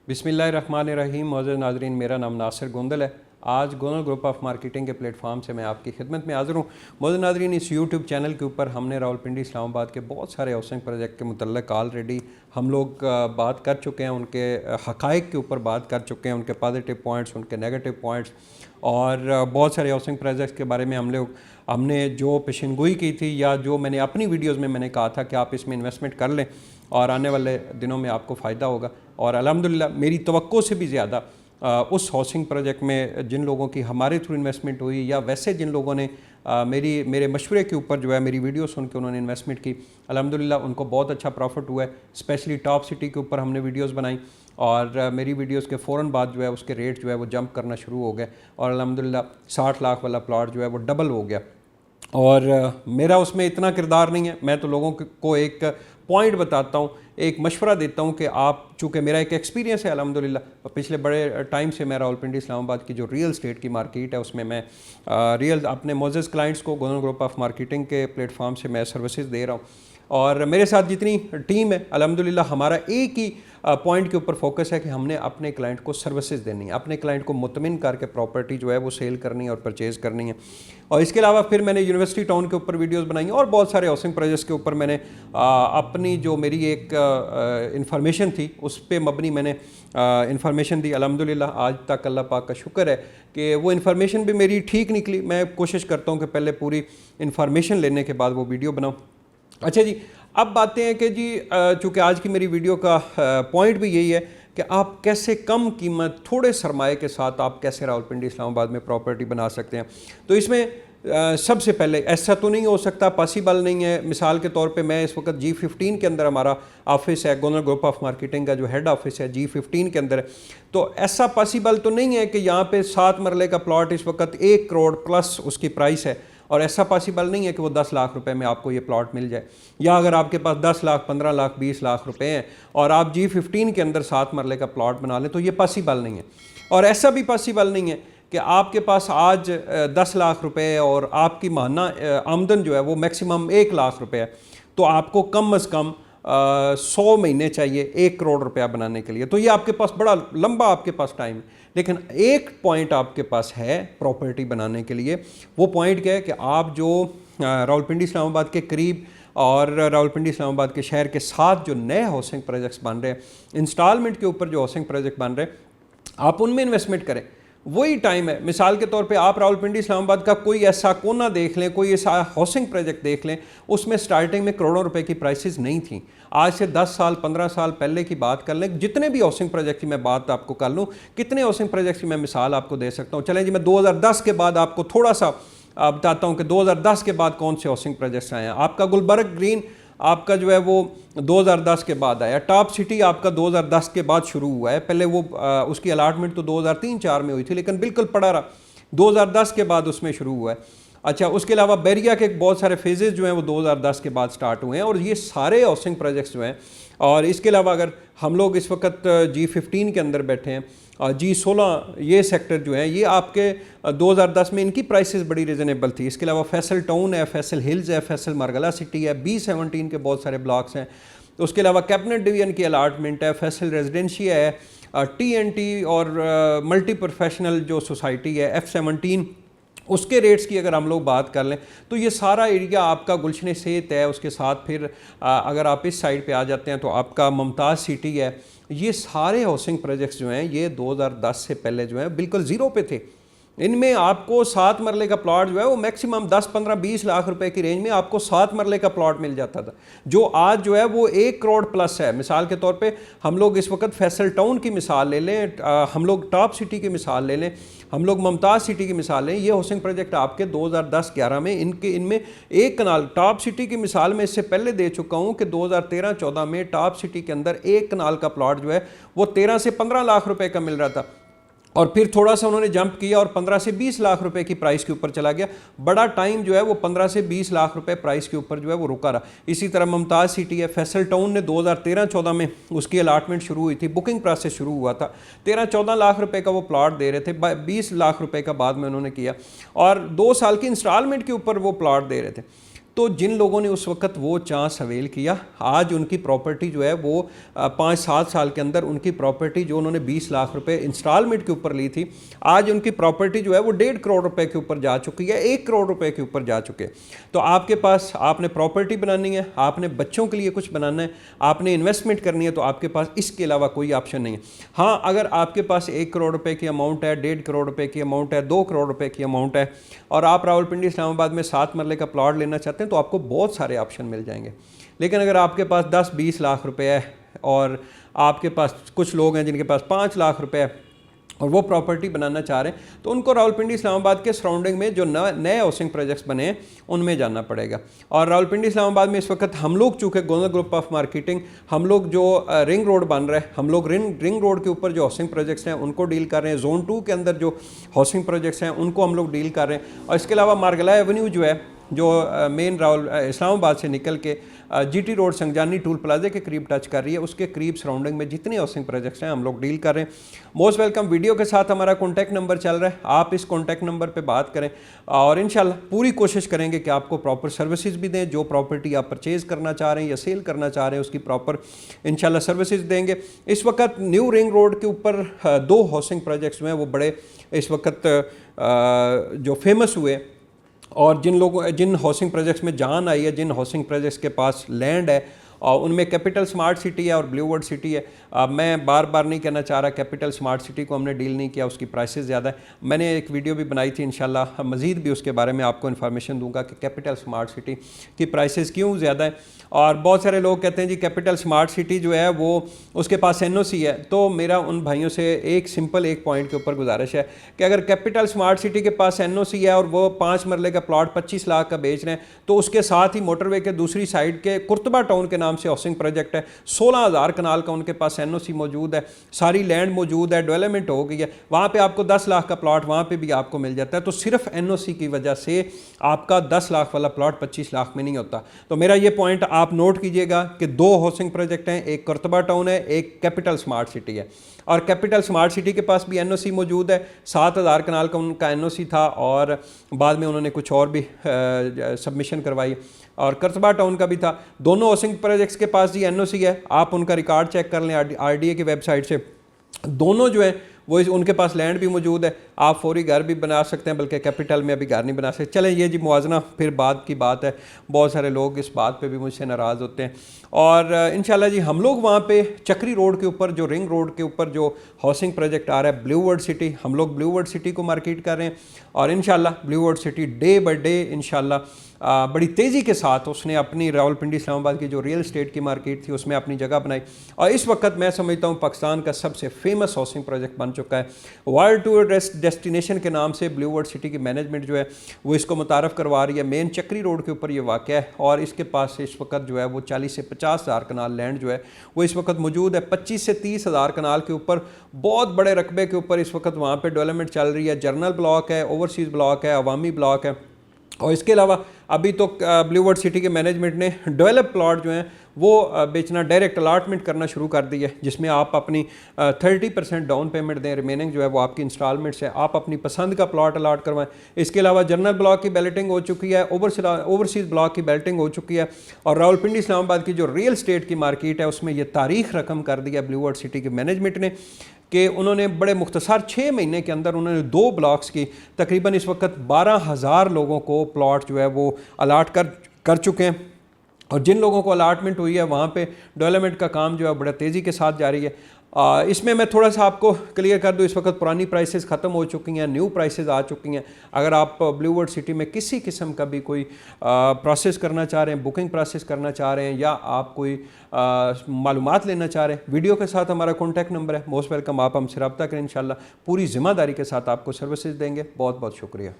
बिस्मिल्लाहिर्रहमानिर्रहीम। मौजूद नाज़रीन, मेरा नाम नासिर गोंदल है। आज गोंदल ग्रुप ऑफ मार्केटिंग के प्लेटफॉर्म से मैं आपकी खिदमत में हाज़िर हूँ। मौजूद नाज़रीन, इस यूट्यूब चैनल के ऊपर हमने रावलपिंडी इस्लामाबाद के बहुत सारे हाउसिंग प्रोजेक्ट के मुतल्लिक़ ऑलरेडी हम लोग बात कर चुके हैं, उनके हक़ाइक़ के ऊपर बात कर चुके हैं, उनके पॉजिटिव पॉइंट्स, उनके नेगेटिव पॉइंट्स, और बहुत सारे हाउसिंग प्रोजेक्ट्स के बारे में हमने जो पेशेनगोई की थी या जो मैंने अपनी वीडियोज़ में मैंने कहा था कि आप इसमें इन्वेस्टमेंट कर लें और आने वाले दिनों में आपको फ़ायदा होगा। और अल्हम्दुलिल्लाह मेरी तवक्को से भी ज़्यादा उस हाउसिंग प्रोजेक्ट में जिन लोगों की हमारे थ्रू इन्वेस्टमेंट हुई या वैसे जिन लोगों ने मेरे मशवरे के ऊपर जो है मेरी वीडियो सुन के उन्होंने इन्वेस्टमेंट की, अल्हम्दुलिल्लाह उनको बहुत अच्छा प्रॉफिट हुआ है। स्पेशली टॉप सिटी के ऊपर हमने वीडियोस बनाई और मेरी वीडियोस के फ़ौरन बाद जो है उसके रेट जो है वो जंप करना शुरू हो गए और अल्हम्दुलिल्लाह 60 लाख वाला प्लॉट जो है वो डबल हो गया। और मेरा उसमें इतना किरदार नहीं है, मैं तो लोगों को एक पॉइंट बताता हूँ, एक मशवरा देता हूँ कि आप, चूँकि मेरा एक एक्सपीरियंस है अल्हम्दुलिल्लाह, पिछले बड़े टाइम से मैं रावलपिंडी इस्लामाबाद की जो रियल स्टेट की मार्केट है उसमें मैं रियल अपने मोज़ेज़ क्लाइंट्स को गोंदल ग्रुप ऑफ मार्केटिंग के प्लेटफॉर्म से मैं सर्विसेज दे रहा हूँ। और मेरे साथ जितनी टीम है अल्हम्दुलिल्लाह हमारा एक ही पॉइंट के ऊपर फोकस है कि हमने अपने क्लाइंट को सर्विसेज देनी है, अपने क्लाइंट को मुतमिन करके प्रॉपर्टी जो है वो सेल करनी है और परचेज़ करनी है। और इसके अलावा फिर मैंने यूनिवर्सिटी टाउन के ऊपर वीडियोस बनाई और बहुत सारे हाउसिंग प्रोजेक्ट्स के ऊपर मैंने अपनी जो मेरी एक इंफॉर्मेशन थी उस पर मबनी मैंने इंफॉर्मेशन दी। अल्हम्दुलिल्लाह आज तक अल्लाह पाक का शुक्र है कि वो इन्फॉर्मेशन भी मेरी ठीक निकली। मैं कोशिश करता हूँ कि पहले पूरी इन्फॉर्मेशन लेने के बाद वो वीडियो बनाऊँ। अच्छा जी, अब बातें हैं कि जी चूँकि आज की मेरी वीडियो का पॉइंट भी यही है कि आप कैसे कम कीमत थोड़े सरमाए के साथ आप कैसे रावलपिंडी इस्लामाबाद में प्रॉपर्टी बना सकते हैं। तो इसमें सबसे पहले ऐसा तो नहीं हो सकता, पॉसिबल नहीं है। मिसाल के तौर पे मैं इस वक्त G15 के अंदर हमारा ऑफिस है, गोंदल ग्रुप ऑफ मार्केटिंग का जो हेड ऑफिस है G15 के अंदर है। तो ऐसा पॉसिबल तो नहीं है कि यहाँ पे 7 मरले का प्लॉट इस वक्त 1 करोड़ प्लस उसकी प्राइस है, और ऐसा पॉसिबल नहीं है कि वो 10 लाख रुपए में आपको ये प्लॉट मिल जाए। या अगर आपके पास 10 लाख, 15 लाख, 20 लाख रुपए हैं और आप G15 के अंदर 7 मरले का प्लॉट बना लें तो ये पॉसिबल नहीं है। और ऐसा भी पॉसिबल नहीं है कि आपके पास आज 10 लाख रुपए और आपकी माहाना आमदन जो है वो मैक्सिमम 1 लाख रुपए है, तो आपको कम अज़ कम 100 महीने चाहिए 1 करोड़ रुपया बनाने के लिए। तो ये आपके पास बड़ा लंबा आपके पास टाइम है। लेकिन एक पॉइंट आपके पास है प्रॉपर्टी बनाने के लिए। वो पॉइंट क्या है कि आप जो रावलपिंडी इस्लामाबाद के करीब और रावलपिंडी इस्लामाबाद के शहर के साथ जो नए हाउसिंग प्रोजेक्ट्स बन रहे हैं, इंस्टॉलमेंट के ऊपर जो हाउसिंग प्रोजेक्ट बन रहे हैं, आप उनमें इन्वेस्टमेंट करें। वही टाइम है। मिसाल के तौर पे आप रावलपिंडी इस्लामाबाद का कोई ऐसा कोना देख लें, कोई ऐसा हाउसिंग प्रोजेक्ट देख लें, उसमें स्टार्टिंग में करोड़ों रुपए की प्राइसेस नहीं थी। आज से 10 साल 15 साल पहले की बात कर लें, जितने भी हाउसिंग प्रोजेक्ट की मैं बात आपको कर लूँ, कितने हाउसिंग प्रोजेक्ट की मैं मिसाल आपको दे सकता हूँ। चलें जी, मैं 2010 के बाद आपको थोड़ा सा बताता हूँ कि 2010 के बाद कौन से हाउसिंग प्रोजेक्ट्स आए हैं। आपका गुलबर्ग ग्रीन आपका जो है वो 2010 के बाद आया। टॉप सिटी आपका 2010 के बाद शुरू हुआ है। पहले वो उसकी अलाटमेंट तो 2003-4 में हुई थी, लेकिन बिल्कुल पड़ा रहा, 2010 के बाद उसमें शुरू हुआ है। अच्छा, उसके अलावा बैरिया के बहुत सारे फेजेस जो हैं वो 2010 के बाद स्टार्ट हुए हैं, और ये सारे हाउसिंग प्रोजेक्ट्स जो हैं। और इसके अलावा अगर हम लोग इस वक्त G15 के अंदर बैठे हैं, G16 ये सेक्टर जो है ये आपके 2010 में इनकी प्राइसेस बड़ी रिजनेबल थी। इसके अलावा फैसल टाउन है, फैसल हिल्स है, फैसल मारगला सिटी है, B17 के बहुत सारे ब्लॉक्स हैं। उसके अलावा कैबिनेट डिवीजन की अलाटमेंट है, फैसल रेजिडेंसी है, TNT और मल्टी प्रोफेशनल जो सोसाइटी है F17, उसके रेट्स की अगर हम लोग बात कर लें तो ये सारा एरिया आपका गुलशन सेहत है। उसके साथ फिर अगर आप इस साइड पे आ जाते हैं तो आपका मुमताज़ सिटी है। ये सारे हाउसिंग प्रोजेक्ट्स जो हैं ये 2010 से पहले जो हैं बिल्कुल ज़ीरो पे थे। इनमें आपको 7 मरले का प्लॉट जो है वो मैक्सिमम 10, 15, 20 लाख रुपए की रेंज में आपको 7 मरले का प्लॉट मिल जाता था, जो आज जो है वो 1 करोड़ प्लस है। मिसाल के तौर पे हम लोग इस वक्त फैसल टाउन की मिसाल ले लें, हम लोग टॉप सिटी की मिसाल ले लें, हम लोग मुमताज़ सिटी की मिसाल लें। ये हाउसिंग प्रोजेक्ट आपके 2010-11 में इनमें एक कनाल, टॉप सिटी की मिसाल में इससे पहले दे चुका हूँ कि 2013-14 में टॉप सिटी के अंदर एक कनाल का प्लॉट जो है वो 13 से 15 लाख रुपए का मिल रहा था, और फिर थोड़ा सा उन्होंने जंप किया और 15 से 20 लाख रुपए की प्राइस के ऊपर चला गया। बड़ा टाइम जो है वो 15 से 20 लाख रुपए प्राइस के ऊपर जो है वो रुका रहा। इसी तरह मुमताज़ सिटी है, फैसल टाउन ने 2013-14 में उसकी अलाटमेंट शुरू हुई थी, बुकिंग प्रोसेस शुरू हुआ था, 13-14 लाख रुपए का वो प्लॉट दे रहे थे, 20 लाख रुपए का बाद में उन्होंने किया, और 2 साल की इंस्टॉलमेंट के ऊपर वो प्लॉट दे रहे थे। तो जिन लोगों ने उस वक्त वो चांस अवेल किया, आज उनकी प्रॉपर्टी जो है वो 5-7 साल के अंदर उनकी प्रॉपर्टी जो उन्होंने 20 लाख रुपए इंस्टॉलमेंट के ऊपर ली थी, आज उनकी प्रॉपर्टी जो है वो 1.5 करोड़ रुपए के ऊपर जा चुकी है, 1 करोड़ रुपए के ऊपर जा चुके। तो आपके पास, आपने प्रॉपर्टी बनानी है, आपने बच्चों के लिए कुछ बनाना है, आपने इन्वेस्टमेंट करनी है, तो आपके पास इसके अलावा कोई ऑप्शन नहीं है। हाँ, अगर आपके पास 1 करोड़ रुपए की अमाउंट है, 1.5 करोड़ रुपए की अमाउंट है, 2 करोड़ रुपए की अमाउंट है और आप रावलपिंडी इस्लामाबाद में 7 मरले का प्लॉट लेना चाहते हैं, तो आपको बहुत सारे ऑप्शन मिल जाएंगे। लेकिन अगर आपके पास 10-20 लाख रुपए है और आपके पास कुछ लोग हैं जिनके पास 5 लाख रुपए है और वो प्रॉपर्टी बनाना चाह रहे हैं, तो उनको रावलपिंडी इस्लामाबाद के सराउंडिंग में जो नए हाउसिंग प्रोजेक्ट्स बने हैं उनमें जाना पड़ेगा। और रावलपिंडी इस्लामाबाद में इस वक्त हम लोग, चूँकि गोंदल ग्रुप ऑफ मार्केटिंग, हम लोग जो रिंग रोड बन रहा है, हम लोग रिंग रोड के ऊपर जो हाउसिंग प्रोजेक्ट्स हैं उनको डील कर रहे हैं। जोन 2 के अंदर जो हाउसिंग प्रोजेक्ट्स हैं उनको हम लोग डील कर रहे हैं। और इसके अलावा मार्गला एवेन्यू जो है, जो मेन इस्लामाबाद से निकल के GT रोड संगजानी टूल प्लाजे के करीब टच कर रही है, उसके करीब सराउंडिंग में जितने हाउसिंग प्रोजेक्ट्स हैं हम लोग डील कर रहे हैं। Most welcome. वीडियो के साथ हमारा कॉन्टैक्ट नंबर चल रहा है, आप इस कॉन्टैक्ट नंबर पे बात करें और इंशाल्लाह पूरी कोशिश करेंगे कि आपको प्रॉपर सर्विसेज भी दें। जो प्रॉपर्टी आप परचेज़ करना चाह रहे हैं या सेल करना चाह रहे हैं उसकी प्रॉपर इंशाल्लाह सर्विसेज देंगे। इस वक्त न्यू रिंग रोड के ऊपर 2 हाउसिंग प्रोजेक्ट्स में वो बड़े इस वक्त जो फेमस हुए और जिन हाउसिंग प्रोजेक्ट्स में जान आई है, जिन हाउसिंग प्रोजेक्ट्स के पास लैंड है, और उनमें कैपिटल स्मार्ट सिटी है और ब्लू वर्ल्ड सिटी है। मैं बार बार नहीं कहना चाह रहा, कैपिटल स्मार्ट सिटी को हमने डील नहीं किया, उसकी प्राइसेस ज़्यादा है। मैंने एक वीडियो भी बनाई थी, इंशाल्लाह मज़ीद भी उसके बारे में आपको इन्फॉर्मेशन दूंगा कि कैपिटल स्मार्ट सिटी की प्राइसेस क्यों ज़्यादा है। और बहुत सारे लोग कहते हैं जी कैपिटल स्मार्ट सिटी जो है वो उसके पास NOC है। तो मेरा उन भाइयों से एक पॉइंट के ऊपर गुजारिश है कि अगर कैपिटल स्मार्ट सिटी के पास NOC है और वो 5 मरले का प्लॉट 25 लाख का बेच रहे हैं, तो उसके साथ ही मोटरवे के दूसरी साइड के कुर्तबा टाउन के नाम से हाउसिंग प्रोजेक्ट है, 16,000 कनाल का उनके पास NOC मौजूद है, सारी लैंड मौजूद है, डेवलपमेंट हो गई है, वहाँ पे आपको 10 लाख का प्लॉट वहाँ पे भी आपको मिल जाता है। तो सिर्फ NOC की वजह से आपका 10 लाख वाला प्लॉट 25 लाख में नहीं होता। तो मेरा ये पॉइंट आप नोट कीजिएगा कि 2 हाउसिंग प्रोजेक्ट हैं, एक कुर्तबा टाउन है, एक कैपिटल स्मार्ट सिटी है। और कैपिटल स्मार्ट सिटी के पास भी NOC मौजूद है, 7,000 कनाल का उनका NOC था और बाद में उन्होंने कुछ और भी सबमिशन करवाई, और कुर्तबा टाउन का भी था। दोनों हाउसिंग प्रोजेक्ट्स के पास जी NOC है, आप उनका रिकॉर्ड चेक कर लें RDA की वेबसाइट से। दोनों जो है वो उनके पास लैंड भी मौजूद है, आप फौरी घर भी बना सकते हैं, बल्कि कैपिटल में अभी घर नहीं बना सकते। चलें, ये जी मुआवजना फिर बाद की बात है, बहुत सारे लोग इस बात पे भी मुझसे नाराज़ होते हैं। और इंशाल्लाह जी हम लोग वहाँ पे चक्री रोड के ऊपर, जो रिंग रोड के ऊपर जो हाउसिंग प्रोजेक्ट आ रहा है ब्लू वर्ल्ड सिटी, हम लोग ब्लू वर्ल्ड सिटी को मार्केट कर रहे हैं। और इंशाल्लाह blue world city day by day इंशाल्लाह बड़ी तेज़ी के साथ उसने अपनी रावलपिंडी इस्लामाबाद की जो रियल एस्टेट की मार्केट थी उसमें अपनी जगह बनाई, और इस वक्त मैं समझता हूँ पाकिस्तान का सबसे फेमस हाउसिंग प्रोजेक्ट बन चुका है। वर्ल्ड टूर डेस्टिनेशन के नाम से ब्लू वर्ल्ड सिटी की मैनेजमेंट जो है वो इसको मुतारफ़ करवा रही है। मेन चक्री रोड के ऊपर ये वाक़ है और इसके पास इस वक्त जो है वो 40 से 50 हज़ार कनाल लैंड जो है वो इस वक्त मौजूद है। 25 से 30 हज़ार कनाल के ऊपर बहुत बड़े रकबे के ऊपर इस वक्त वहाँ पर डेवलपमेंट चल रही है। जर्नल ब्लॉक है, ओवरसीज़ ब्लॉक है, अवामी ब्लॉक है, और इसके अलावा अभी तो ब्लू वर्ल्ड सिटी के मैनेजमेंट ने डेवलप प्लॉट जो हैं वो बेचना, डायरेक्ट अलाटमेंट करना शुरू कर दी है, जिसमें आप अपनी 30% डाउन पेमेंट दें, रिमेनिंग जो है वो आपकी इंस्टॉलमेंट से आप अपनी पसंद का प्लॉट अलाट करवाएं। इसके अलावा जनरल ब्लॉक की बैलेटिंग हो चुकी है, ओवरसीज़ ब्लॉक की बैलेटिंग हो चुकी है, और रावलपिंडी इस्लामाबाद की जो रियल एस्टेट की मार्केट है उसमें यह तारीख रकम कर दिया ब्लू वर्ल्ड सिटी के मैनेजमेंट ने कि उन्होंने बड़े मुख्तसर 6 महीने के अंदर उन्होंने 2 ब्लॉक्स की तकरीबन इस वक्त 12,000 लोगों को प्लॉट जो है वो अलाट कर चुके हैं। और जिन लोगों को अलाटमेंट हुई है वहाँ पे डेवलपमेंट का काम जो है बड़ा तेज़ी के साथ जारी है। इसमें मैं थोड़ा सा आपको क्लियर कर दूँ, इस वक्त पुरानी प्राइसेस ख़त्म हो चुकी हैं, न्यू प्राइसेस आ चुकी हैं। अगर आप ब्लू वर्ल्ड सिटी में किसी किस्म का भी कोई प्रोसेस करना चाह रहे हैं, बुकिंग प्रोसेस करना चाह रहे हैं, या आप कोई मालूमात लेना चाह रहे हैं, वीडियो के साथ हमारा कॉन्टैक्ट नंबर है, मोस्ट वेलकम। आप हमसे रब्ता करें, इंशाल्लाह पूरी ज़िम्मेदारी के साथ आपको सर्विसेज देंगे। बहुत बहुत शुक्रिया।